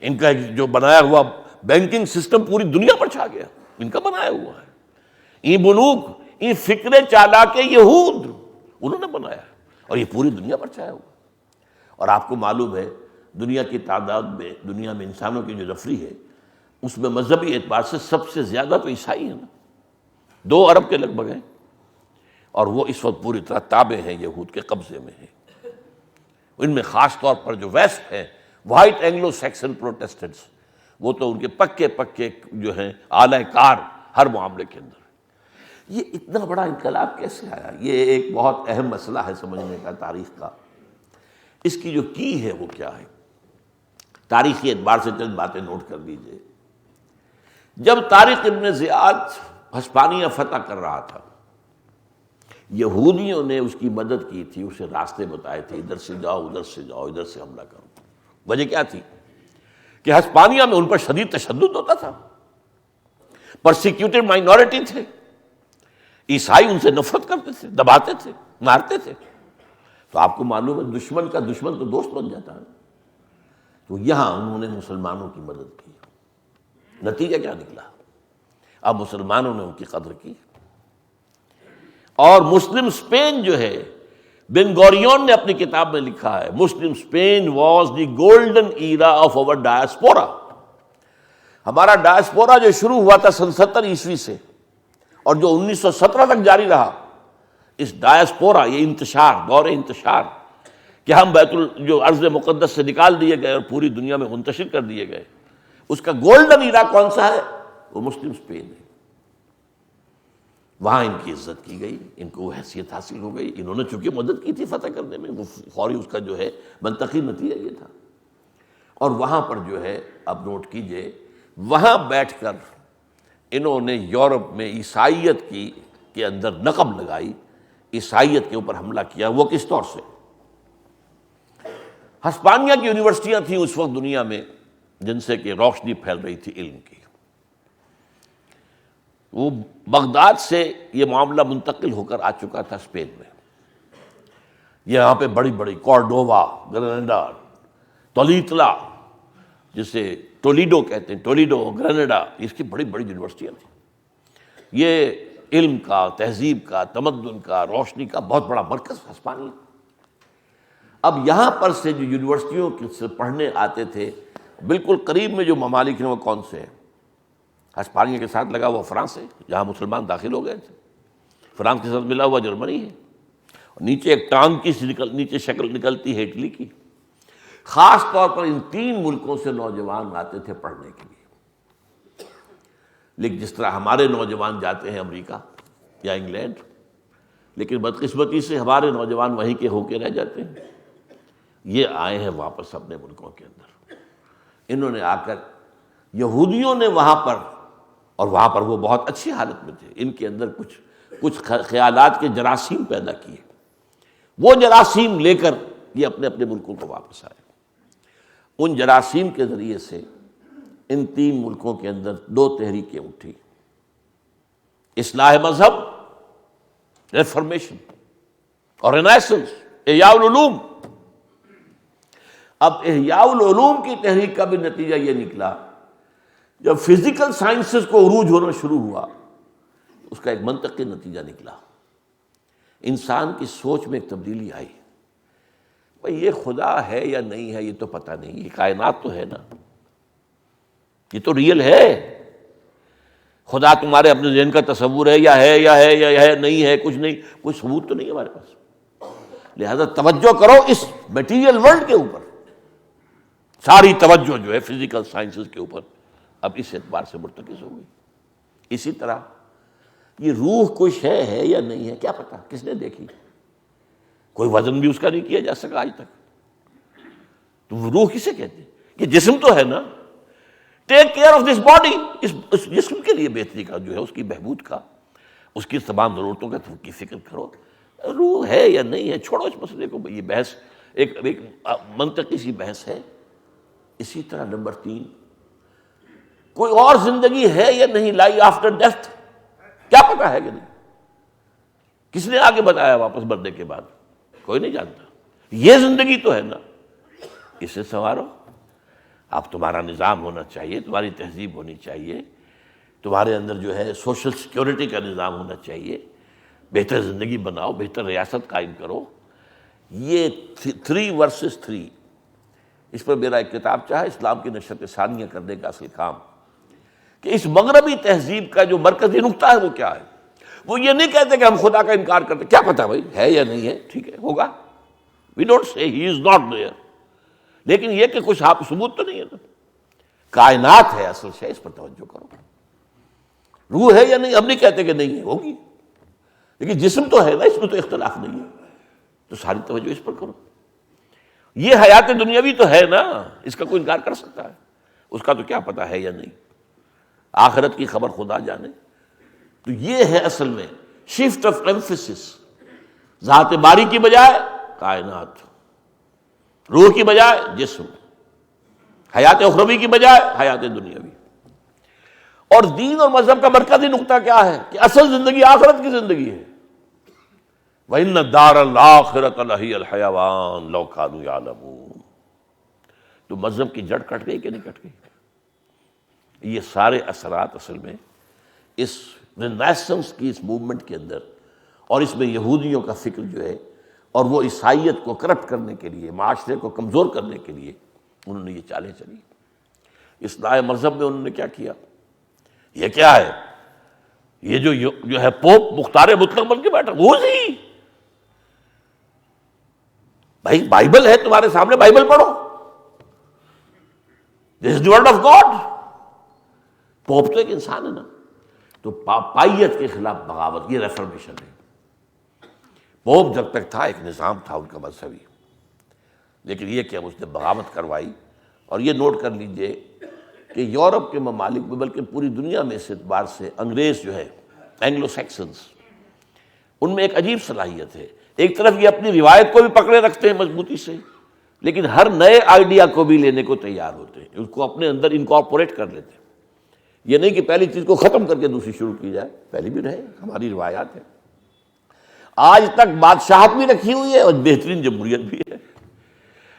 ان کا جو بنایا ہوا بینکنگ سسٹم پوری دنیا پر چھا گیا، ان کا بنایا ہوا ہے. این بنوک، این فکر چالاک یہود انہوں نے بنایا ہے، اور یہ پوری دنیا پر چھایا ہوا. اور آپ کو معلوم ہے دنیا کی تعداد میں، دنیا میں انسانوں کی جو نفری ہے، اس میں مذہبی اعتبار سے سب سے زیادہ تو عیسائی ہیں نا، 2 ارب کے لگ بھگ ہیں، اور وہ اس وقت پوری طرح تابع ہیں، یہود کے قبضے میں ہیں. ان میں خاص طور پر جو ویسٹ ہیں، وائٹ اینگلو سیکسن پروٹیسٹنٹس، وہ تو ان کے پکے پکے جو ہیں اعلی کار ہر معاملے کے اندر. یہ اتنا بڑا انقلاب کیسے آیا؟ یہ ایک بہت اہم مسئلہ ہے سمجھنے کا تاریخ کا. اس کی جو کی ہے وہ کیا ہے؟ تاریخی اعتبار سے چند باتیں نوٹ کر لیجئے. جب طارق ابن زیاد ہسپانیہ فتح کر رہا تھا، یہودیوں نے اس کی مدد کی تھی، اسے راستے بتائے تھے، ادھر سے جاؤ، ادھر سے جاؤ، ادھر سے حملہ کرو. وجہ کیا تھی؟ کہ ہسپانیہ میں ان پر شدید تشدد ہوتا تھا، پرسیکیوٹڈ مائنورٹی تھے، عیسائی ان سے نفرت کرتے تھے، دباتے تھے، مارتے تھے. تو آپ کو معلوم ہے دشمن کا دشمن تو دوست بن جاتا ہے. تو یہاں انہوں نے مسلمانوں کی مدد کی. نتیجہ کیا نکلا؟ اب مسلمانوں نے ان کی قدر کی. اور مسلم اسپین جو ہے، بن گوریون نے اپنی کتاب میں لکھا ہے، Muslim Spain was the golden era of our diaspora. ہمارا ڈائسپورا جو شروع ہوا تھا 70 عیسوی سے، اور جو 1917 تک جاری رہا، اس ڈائسپورا، یہ انتشار، دور انتشار، کہ ہم جو ارض مقدس سے نکال دیے گئے اور پوری دنیا میں منتشر کر دیے گئے، اس کا گولڈن ایرا کون سا ہے؟ وہ مسلم اسپین ہے. وہاں ان کی عزت کی گئی، ان کو حیثیت حاصل ہو گئی. انہوں نے چونکہ مدد کی تھی فتح کرنے میں، وہ فوری اس کا جو ہے منطقی نتیجہ یہ تھا. اور وہاں پر جو ہے اب نوٹ کیجئے، وہاں بیٹھ کر انہوں نے یورپ میں عیسائیت کے اندر نقب لگائی، عیسائیت کے اوپر حملہ کیا. وہ کس طور سے؟ ہسپانیہ کی یونیورسٹیاں تھیں اس وقت دنیا میں جن سے کہ روشنی پھیل رہی تھی علم کی. وہ بغداد سے یہ معاملہ منتقل ہو کر آ چکا تھا اسپین میں. یہاں پہ بڑی بڑی کورڈووا، گریناڈا، تولیتلا، جسے ٹولیڈو کہتے ہیں، ٹولیڈو، گریناڈا، اس کی بڑی بڑی یونیورسٹیاں تھیں. یہ علم کا، تہذیب کا، تمدن کا، روشنی کا بہت بڑا مرکز ہسپانیہ. اب یہاں پر سے جو یونیورسٹیوں سے پڑھنے آتے تھے، بالکل قریب میں جو ممالک ہیں وہ کون سے ہیں؟ ہسپانیہ کے ساتھ لگا ہوا فرانس ہے، جہاں مسلمان داخل ہو گئے تھے. فرانس کے ساتھ ملا ہوا جرمنی ہے، اور نیچے ایک ٹانگ کی نیچے شکل نکلتی ہے اٹلی کی. خاص طور پر ان 3 ملکوں سے نوجوان آتے تھے پڑھنے کے لیے. لیکن جس طرح ہمارے نوجوان جاتے ہیں امریکہ یا انگلینڈ، لیکن بدقسمتی سے ہمارے نوجوان وہیں کے ہو کے رہ جاتے ہیں. یہ آئے ہیں واپس اپنے ملکوں کے اندر. انہوں نے آ کر یہودیوں نے وہاں پر، اور وہاں پر وہ بہت اچھی حالت میں تھے، ان کے اندر کچھ خیالات کے جراثیم پیدا کیے. وہ جراثیم لے کر یہ اپنے اپنے ملکوں کو واپس آئے. ان جراثیم کے ذریعے سے ان 3 ملکوں کے اندر 2 تحریکیں اٹھی: اصلاح مذہب، ریفارمیشن، اور رینیسنس، احیاء العلوم. اب احیاء العلوم کی تحریک کا بھی نتیجہ یہ نکلا، جب فزیکل سائنسز کو عروج ہونا شروع ہوا، اس کا ایک منطقی نتیجہ نکلا. انسان کی سوچ میں ایک تبدیلی آئی. بھئی یہ خدا ہے یا نہیں ہے یہ تو پتہ نہیں، یہ کائنات تو ہے نا، یہ تو ریئل ہے. خدا تمہارے اپنے ذہن کا تصور ہے، یا ہے یا ہے یا ہے نہیں ہے، کچھ نہیں، کوئی ثبوت تو نہیں ہے ہمارے پاس. لہذا توجہ کرو اس میٹیریل ورلڈ کے اوپر. ساری توجہ جو ہے فزیکل سائنسز کے اوپر اب اس اعتبار سے مرتکز ہو گئی. اسی طرح یہ روح کچھ ہے یا نہیں ہے کیا پتہ، کس نے دیکھی؟ کوئی وزن بھی اس کا نہیں کیا جا سکا آج تک. تو روح کسے کہتے ہیں؟ یہ جسم تو ہے نا. Take care of this body, اس جسم کے لیے بہتری کا جو ہے، اس کی بہبود کا، اس کی تمام ضرورتوں کی فکر کرو. روح ہے یا نہیں ہے چھوڑو اس مسئلے کو. یہ بحث ایک منطقی سی بحث ہے. اسی طرح نمبر 3، کوئی اور زندگی ہے یا نہیں، لائی آفٹر ڈیتھ، کیا پتا ہے کہ نہیں؟ کس نے آگے بتایا واپس مرنے کے بعد؟ کوئی نہیں جانتا. یہ زندگی تو ہے نا، اسے سنوارو. اب تمہارا نظام ہونا چاہیے، تمہاری تہذیب ہونی چاہیے، تمہارے اندر جو ہے سوشل سیکیورٹی کا نظام ہونا چاہیے، بہتر زندگی بناؤ، بہتر ریاست قائم کرو۔ یہ 3 ورسز 3، اس پر میرا ایک کتاب چاہے اسلام کی نشرت ثانیہ کرنے کا اصل کام، کہ اس مغربی تہذیب کا جو مرکزی نقطہ ہے وہ کیا ہے۔ وہ یہ نہیں کہتے کہ ہم خدا کا انکار کرتے، کیا پتہ بھائی ہے یا نہیں ہے، ٹھیک ہے ہوگا، we don't say he is not their, لیکن یہ کہ کچھ ثبوت تو نہیں ہے نا۔ کائنات ہے اصل شے، اس پر توجہ کرو۔ روح ہے یا نہیں، ہم نہیں کہتے کہ نہیں ہے، ہوگی، لیکن جسم تو ہے نا، اس میں تو اختلاف نہیں ہے، تو ساری توجہ اس پر کرو۔ یہ حیات دنیاوی تو ہے نا، اس کا کوئی انکار کر سکتا ہے؟ اس کا تو کیا پتہ ہے یا نہیں، آخرت کی خبر خدا جانے۔ تو یہ ہے اصل میں شفٹ آف ایمفیسس، ذات باری کی بجائے کائنات، روح کی بجائے جسم، حیات اخروی کی بجائے حیات دنیاوی۔ اور دین اور مذہب کا مرکزی نقطہ کیا ہے کہ اصل زندگی آخرت کی زندگی ہے۔ وَإِنَّ الدَّارَ الْآخِرَةَ لَهِيَ الْحَيَوَانُ لَوْ كَانُوا يَعْلَمُونَ۔ تو مذہب کی جڑ کٹ گئی کہ نہیں کٹ گئی؟ یہ سارے اثرات اصل میں اس رینیسنس کی اس موومنٹ کے اندر، اور اس میں یہودیوں کا فکر جو ہے، اور وہ عیسائیت کو کرپٹ کرنے کے لیے، معاشرے کو کمزور کرنے کے لیے انہوں نے یہ چالیں چلی۔ اصلاح مذہب میں انہوں نے کیا کیا؟ یہ کیا ہے؟ یہ جو ہے پوپ مختار مطلق بن کے بیٹھا، وہ نہیں بھائی، بائبل ہے تمہارے سامنے، بائبل پڑھو، this is the word of God. Pope تو ایک انسان ہے نا۔ تو پائیت کے خلاف بغاوت، یہ ریفارمیشن ہے۔ پوپ جب تک تھا ایک نظام تھا ان کا مذہبی، لیکن یہ کہ اب اس نے بغاوت کروائی۔ اور یہ نوٹ کر لیجئے کہ یورپ کے ممالک میں، بلکہ پوری دنیا میں اس اعتبار سے انگریز جو ہے، اینگلو سیکسنز، ان میں ایک عجیب صلاحیت ہے۔ ایک طرف یہ اپنی روایت کو بھی پکڑے رکھتے ہیں مضبوطی سے، لیکن ہر نئے آئیڈیا کو بھی لینے کو تیار ہوتے ہیں، اس کو اپنے اندر انکارپوریٹ کر لیتے ہیں۔ یہ نہیں کہ پہلی چیز کو ختم کر کے دوسری شروع کی جائے، پہلی بھی رہے، ہماری روایات ہیں۔ آج تک بادشاہت بھی رکھی ہوئی ہے اور بہترین جمہوریت بھی ہے،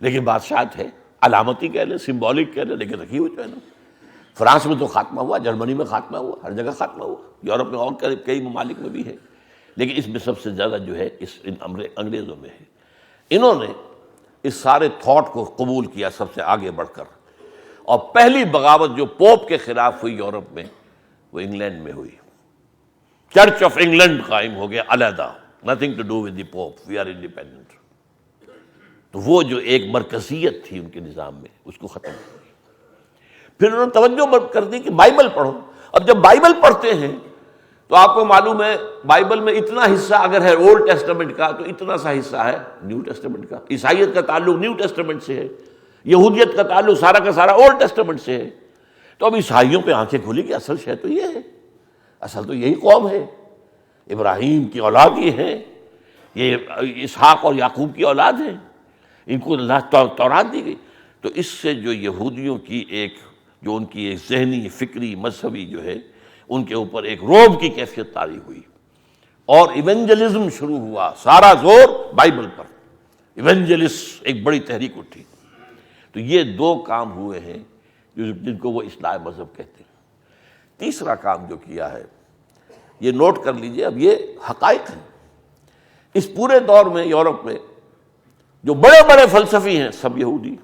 لیکن بادشاہت ہے، علامتی کہہ لیں، سمبولک کہہ لیں، لیکن رکھی ہوئی تو ہے نا۔ فرانس میں تو خاتمہ ہوا، جرمنی میں خاتمہ ہوا، ہر جگہ خاتمہ ہوا، یورپ میں اور کئی ممالک میں بھی ہے، لیکن اس میں سب سے زیادہ جو ہے ان انگریزوں میں ہے۔ انہوں نے اس سارے تھاٹ کو قبول کیا سب سے آگے بڑھ کر، اور پہلی بغاوت جو پوپ کے خلاف ہوئی یورپ میں، وہ انگلینڈ میں ہوئی۔ چرچ آف انگلینڈ قائم ہو گیا علیحدہ، nothing to do with the pope, we are independent. تو وہ جو ایک مرکزیت تھی ان کے نظام میں، اس کو ختم کر دیا۔ پھر انہوں نے توجہ کر دی کہ بائبل پڑھو۔ اب جب بائبل پڑھتے ہیں تو آپ کو معلوم ہے بائبل میں اتنا حصہ اگر ہے اولڈ ٹیسٹمنٹ کا، تو اتنا سا حصہ ہے نیو ٹیسٹمنٹ کا۔ عیسائیت کا تعلق نیو ٹیسٹمنٹ سے ہے، یہودیت کا تعلق سارا کا سارا اولڈ ٹیسٹمنٹ سے ہے۔ تو اب عیسائیوں پہ آنکھیں کھلی کہ اصل شے تو یہ ہے، اصل تو یہی قوم ہے، ابراہیم کی اولاد یہ ہے، یہ اسحاق اور یعقوب کی اولاد ہیں، ان کو اللہ تورات دی گئی۔ تو اس سے جو یہودیوں کی ایک جو ان کی ایک ذہنی، فکری، مذہبی جو ہے، ان کے اوپر ایک رعب کی کیفیت طاری ہوئی، اور ایونجلزم شروع ہوا، سارا زور بائبل پر، ایونجلسٹ ایک بڑی تحریک اٹھی۔ تو یہ 2 کام ہوئے ہیں جن کو وہ اصلاح مذہب کہتے ہیں۔ تیسرا کام جو کیا ہے، یہ نوٹ کر لیجئے، اب یہ حقائق ہیں۔ اس پورے دور میں یورپ میں جو بڑے بڑے فلسفی ہیں سب یہودی،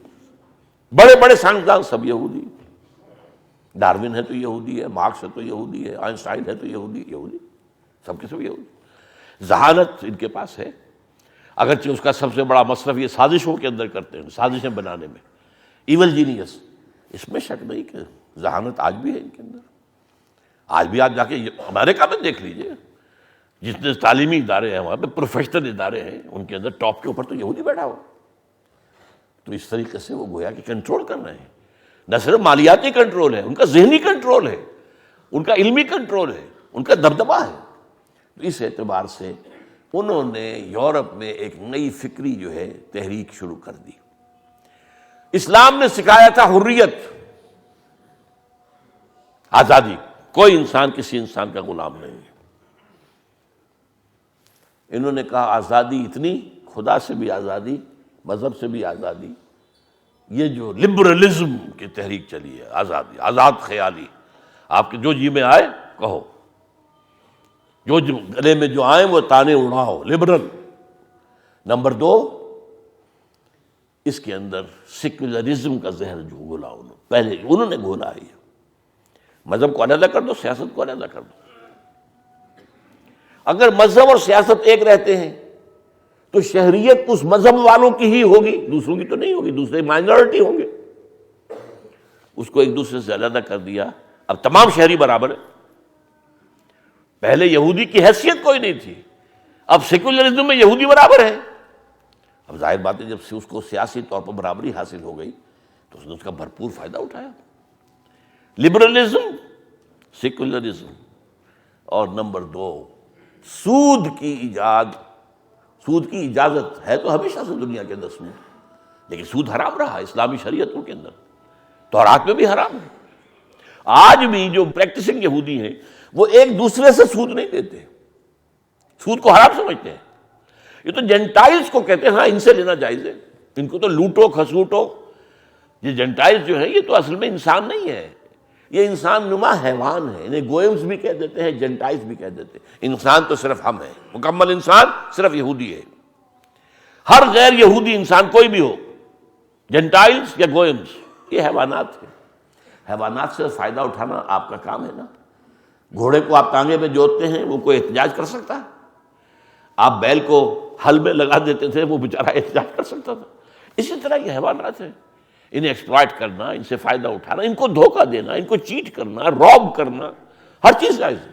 بڑے بڑے سائنسدان سب یہودی، ڈارون ہے تو یہودی ہے، مارکس ہے تو یہودی ہے، آئنسٹائن ہے تو یہودی، سب کے سب یہودی۔ ذہانت ان کے پاس ہے، اگرچہ اس کا سب سے بڑا مصرف یہ سازشوں کے اندر کرتے ہیں، سازشیں بنانے میں، ایول جینیس، اس میں شک نہیں کہ ذہانت آج بھی ہے ان کے اندر۔ آج بھی آپ جا کے امریکہ میں دیکھ لیجئے، جتنے تعلیمی ادارے ہیں وہاں پہ، پروفیشنل ادارے ہیں، ان کے اندر ٹاپ کے اوپر تو یہودی بیٹھا ہوا۔ تو اس طریقے سے وہ گویا کہ کنٹرول کر رہے ہیں، نہ صرف مالیاتی کنٹرول ہے، ان کا ذہنی کنٹرول ہے، ان کا علمی کنٹرول ہے، ان کا دبدبہ ہے۔ تو اس اعتبار سے انہوں نے یورپ میں ایک نئی فکری جو ہے تحریک شروع کر دی۔ اسلام نے سکھایا تھا حریت، آزادی، کوئی انسان کسی انسان کا غلام نہیں ہے۔ انہوں نے کہا آزادی اتنی، خدا سے بھی آزادی، مذہب سے بھی آزادی، یہ جو لبرلزم کی تحریک چلی ہے، آزادی، آزاد خیالی، آپ کے جو جی میں آئے کہو، جو گلے میں جو آئے وہ تانے اڑاؤ، لبرل۔ نمبر دو، اس کے اندر سیکولرزم کا زہر جو گھولا پہلے انہوں نے گھولا ہے۔ مذہب کو علیحدہ کر دو، سیاست کو علیحدہ کر دو۔ اگر مذہب اور سیاست ایک رہتے ہیں تو شہریت اس مذہب والوں کی ہی ہوگی، دوسروں کی تو نہیں ہوگی، دوسرے مائنورٹی ہوں گے۔ اس کو ایک دوسرے سے علیحدہ کر دیا، اب تمام شہری برابر ہیں۔ پہلے یہودی کی حیثیت کوئی نہیں تھی، اب سیکولرزم میں یہودی برابر ہے۔ اب ظاہر بات ہے جب سے اس کو سیاسی طور پر برابری حاصل ہو گئی تو اس نے اس کا بھرپور فائدہ اٹھایا۔ لبرلزم، سیکولرزم، اور نمبر دو، سود کی ایجاد۔ سود کی اجازت ہے تو ہمیشہ سے دنیا کے اندر سود، لیکن سود حرام رہا اسلامی شریعتوں کے اندر، تورات میں بھی حرام ہے۔ آج بھی جو پریکٹسنگ یہودی ہیں وہ ایک دوسرے سے سود نہیں دیتے، سود کو حرام سمجھتے ہیں۔ یہ تو جینٹائلز کو کہتے ہیں ہاں ان سے لینا جائز ہے، ان کو تو لوٹو کھسوٹو۔ یہ جینٹائلز جو ہے یہ تو اصل میں انسان نہیں ہے، یہ انسان نما حیوان ہے، انہیں گوئمز بھی کہہ دیتے ہیں، جینٹائلز بھی کہہ دیتے ہیں۔ انسان تو صرف ہم ہیں، مکمل انسان صرف یہودی ہے۔ ہر غیر یہودی انسان کوئی بھی ہو، جینٹائلز یا گوئمز، یہ حیوانات ہیں۔ حیوانات سے فائدہ اٹھانا آپ کا کام ہے نا۔ گھوڑے کو آپ ٹانگے میں جوتتے ہیں، وہ کوئی احتجاج کر سکتا ہے؟ آپ بیل کو ہل میں لگا دیتے تھے، وہ بیچارہ احتجاج کر سکتا تھا؟ اسی طرح یہ حیوانات ہیں، انہیں ایکسپلائٹ کرنا، ان سے فائدہ اٹھانا، ان کو دھوکہ دینا، ان کو چیٹ کرنا، روب کرنا، ہر چیز جائز ہے۔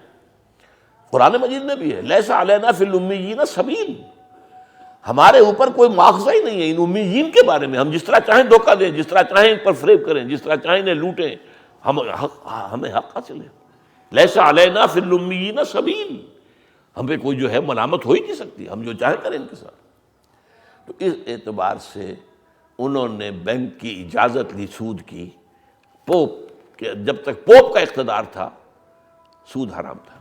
قرآن مجید میں بھی ہے لیس علینا فی الامیین سبیل، ہمارے اوپر کوئی مواخذہ ہی نہیں ہے ان امیین کے بارے میں۔ ہم جس طرح چاہیں دھوکہ دیں، جس طرح چاہیں ان پر فریب کریں، جس طرح چاہیں انہیں لوٹیں، ہمیں حق حاصل ہے۔ لیس علینا فی الامیین سبیل، ہمیں کوئی جو ہے ملامت ہو ہی نہیں سکتی، ہم جو چاہیں کریں ان کے ساتھ۔ تو اس اعتبار سے انہوں نے بینک کی اجازت لی سود کی، پوپ کہ جب تک پوپ کا اقتدار تھا سود حرام تھا۔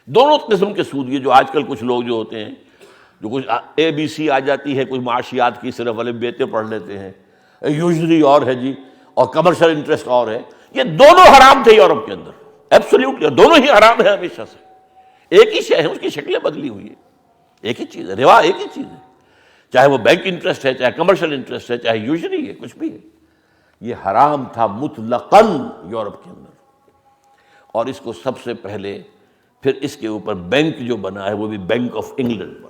دونوں قسم کے سود، یہ جو آج کل کچھ لوگ جو ہوتے ہیں، جو کچھ اے بی سی آ جاتی ہے، کچھ معاشیات کی صرف الف بیتے پڑھ لیتے ہیں، یوزری اور ہے جی، اور کمرشل انٹرسٹ اور ہے، یہ دونوں حرام تھے یورپ کے اندر، ایبسلیوٹلی، دونوں ہی حرام ہیں ہمیشہ سے۔ ایک ہی شے ہے، اس کی شکلیں بدلی ہوئی ہے، ایک ہی چیز ہے، روا ایک ہی چیز ہے، چاہے وہ بینک انٹرسٹ ہے، چاہے کمرشل انٹرسٹ ہے، چاہے یوزری ہے، کچھ بھی ہے، یہ حرام تھا مطلقاً یورپ کے اندر۔ اور اس کو سب سے پہلے پھر اس کے اوپر بینک جو بنا ہے وہ بھی بینک آف انگلینڈ